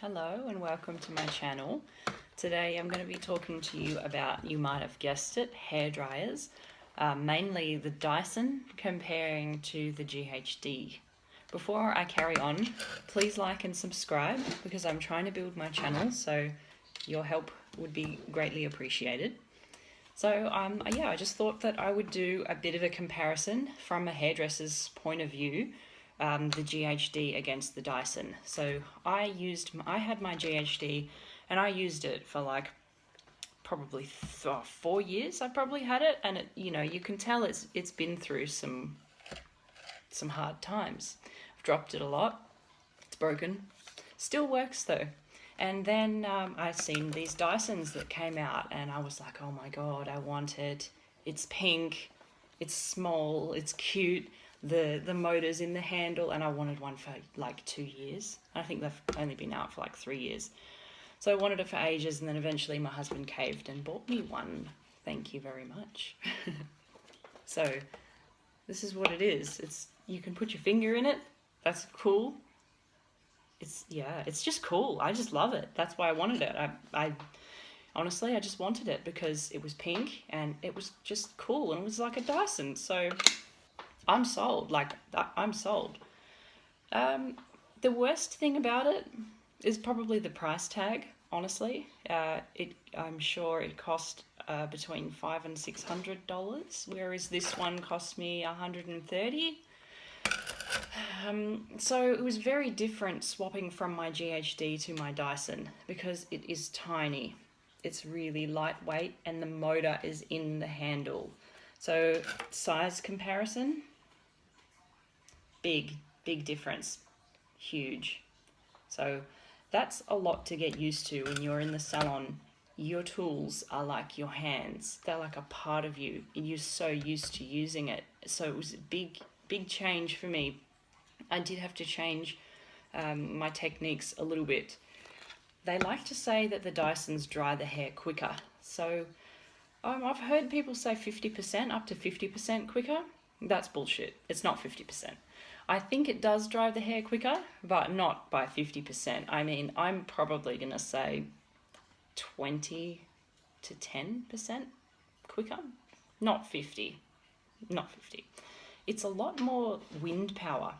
Hello and welcome to my channel. Today I'm going to be talking to you about, you might have guessed it, hair dryers, mainly the Dyson comparing to the GHD. Before I carry on, please like and subscribe because I'm trying to build my channel, so your help would be greatly appreciated. So yeah, I just thought that I would do a bit of a comparison from a hairdresser's point of view, the GHD against the Dyson. So I had my GHD and I used it for like probably 4 years. I probably had it, and it, you can tell it's been through some hard times. I've dropped it a lot. It's broken. Still works though. And then I seen these Dysons that came out and I was like, oh my god, I want it. It's pink, it's small, it's cute, the motor's in the handle, and I wanted one for like 2 years. I think they've only been out for like 3 years. So I wanted it for ages, and then eventually my husband caved and bought me one. Thank you very much. So this is what it is. You can put your finger in it. That's cool. It's just cool. I just love it. That's why I wanted it. I honestly, I just wanted it because it was pink and it was just cool and it was like a Dyson. So I'm sold. I'm sold. The worst thing about it is probably the price tag. Honestly, I'm sure it cost between $500 and $600, whereas this one cost me $130. So it was very different swapping from my GHD to my Dyson because it is tiny. It's really lightweight and the motor is in the handle. So size comparison, big difference, huge. So that's a lot to get used to when you're in the salon. Your tools are like your hands. They're like a part of you and you're so used to using it. So it was a big change for me. I did have to change my techniques a little bit. They like to say that the Dysons dry the hair quicker. So I've heard people say 50%, up to 50% quicker. That's bullshit. It's not 50%. I think it does dry the hair quicker, but not by 50%. I mean, I'm probably going to say 20 to 10% quicker. Not 50. Not 50. It's a lot more wind power.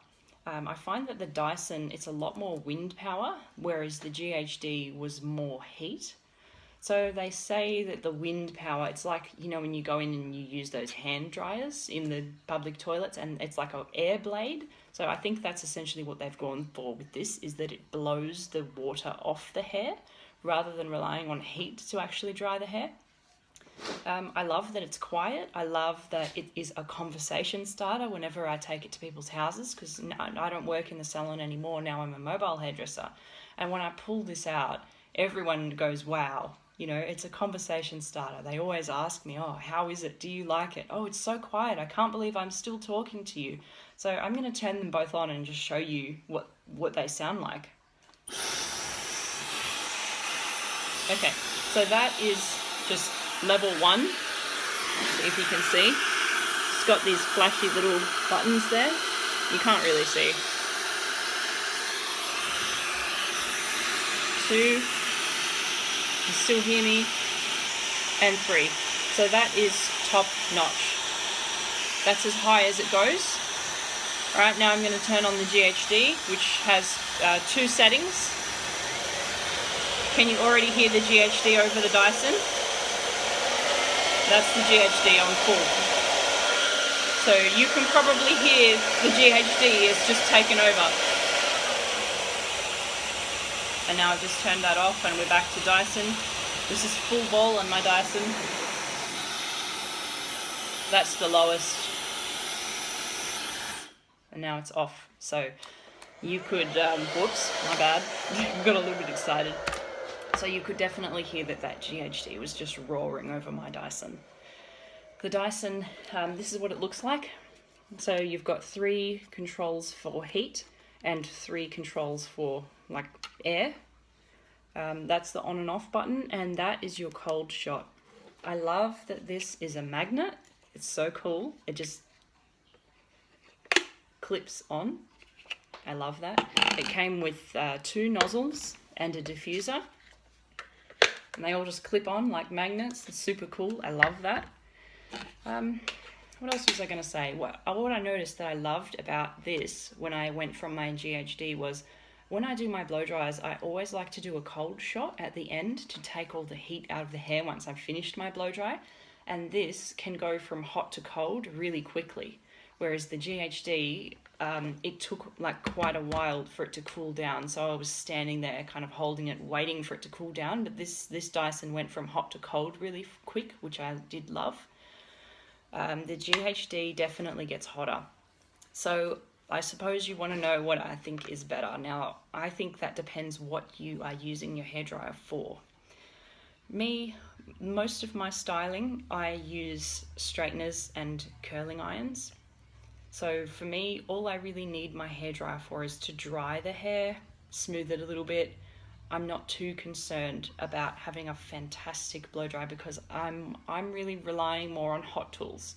I find that the Dyson, it's a lot more wind power, whereas the GHD was more heat. So they say that the wind power, it's like, when you go in and you use those hand dryers in the public toilets and it's like an air blade. So I think that's essentially what they've gone for with this, is that it blows the water off the hair rather than relying on heat to actually dry the hair. I love that it's quiet. I love that it is a conversation starter whenever I take it to people's houses, because I don't work in the salon anymore. Now I'm a mobile hairdresser. And when I pull this out, everyone goes, wow. It's a conversation starter. They always ask me, oh, how is it? Do you like it? Oh, it's so quiet. I can't believe I'm still talking to you. So I'm going to turn them both on and just show you what they sound like. Okay, so that is just level 1, if you can see. It's got these flashy little buttons there. You can't really see. 2, you can still hear me, and 3. So that is top notch. That's as high as it goes. Alright, now I'm going to turn on the GHD, which has 2 settings. Can you already hear the GHD over the Dyson? That's the GHD on full. So you can probably hear the GHD is just taken over. And now I've just turned that off and we're back to Dyson. This is full ball on my Dyson. That's the lowest. And now it's off. So you could, whoops, my bad. Got a little bit excited. So you could definitely hear that GHD was just roaring over my Dyson. The Dyson, this is what it looks like. So you've got 3 controls for heat and 3 controls for like air. That's the on and off button, and that is your cold shot. I love that this is a magnet. It's so cool. It just clips on. I love that. It came with 2 nozzles and a diffuser. And they all just clip on like magnets. It's super cool. I love that. What else was I going to say? What I noticed that I loved about this when I went from my GHD was when I do my blow dries, I always like to do a cold shot at the end to take all the heat out of the hair once I've finished my blow dry. And this can go from hot to cold really quickly. Whereas the GHD, it took like quite a while for it to cool down. So I was standing there kind of holding it, waiting for it to cool down. But this Dyson went from hot to cold really quick, which I did love. The GHD definitely gets hotter. So I suppose you want to know what I think is better. Now, I think that depends what you are using your hairdryer for. Me, most of my styling, I use straighteners and curling irons. So for me, all I really need my hairdryer for is to dry the hair, smooth it a little bit. I'm not too concerned about having a fantastic blow dry because I'm really relying more on hot tools.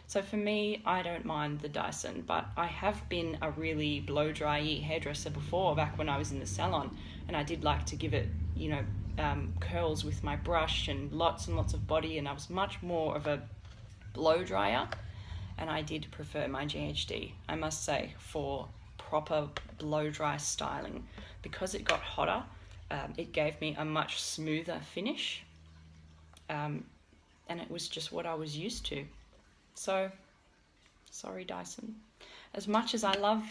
So for me, I don't mind the Dyson, but I have been a really blow dry hairdresser before, back when I was in the salon, and I did like to give it, curls with my brush and lots of body, and I was much more of a blow dryer, and I did prefer my GHD, I must say, for proper blow dry styling. Because it got hotter, it gave me a much smoother finish, and it was just what I was used to. So, sorry Dyson. As much as I love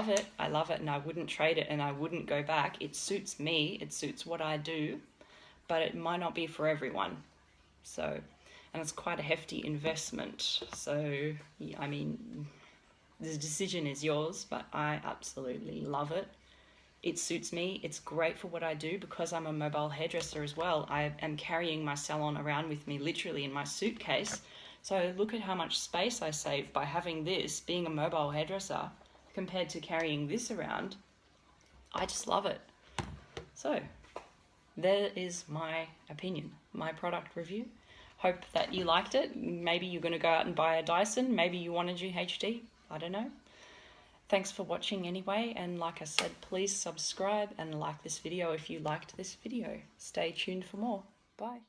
it, and I wouldn't trade it and I wouldn't go back. It suits me, it suits what I do, but it might not be for everyone. So, and it's quite a hefty investment. So, I mean, the decision is yours, but I absolutely love it. It suits me. It's great for what I do because I'm a mobile hairdresser as well. I am carrying my salon around with me literally in my suitcase. So look at how much space I save by having this, being a mobile hairdresser, compared to carrying this around. I just love it. So there is my opinion, my product review. Hope that you liked it. Maybe you're going to go out and buy a Dyson. Maybe you want a GHD. I don't know. Thanks for watching anyway. And like I said, please subscribe and like this video if you liked this video. Stay tuned for more. Bye.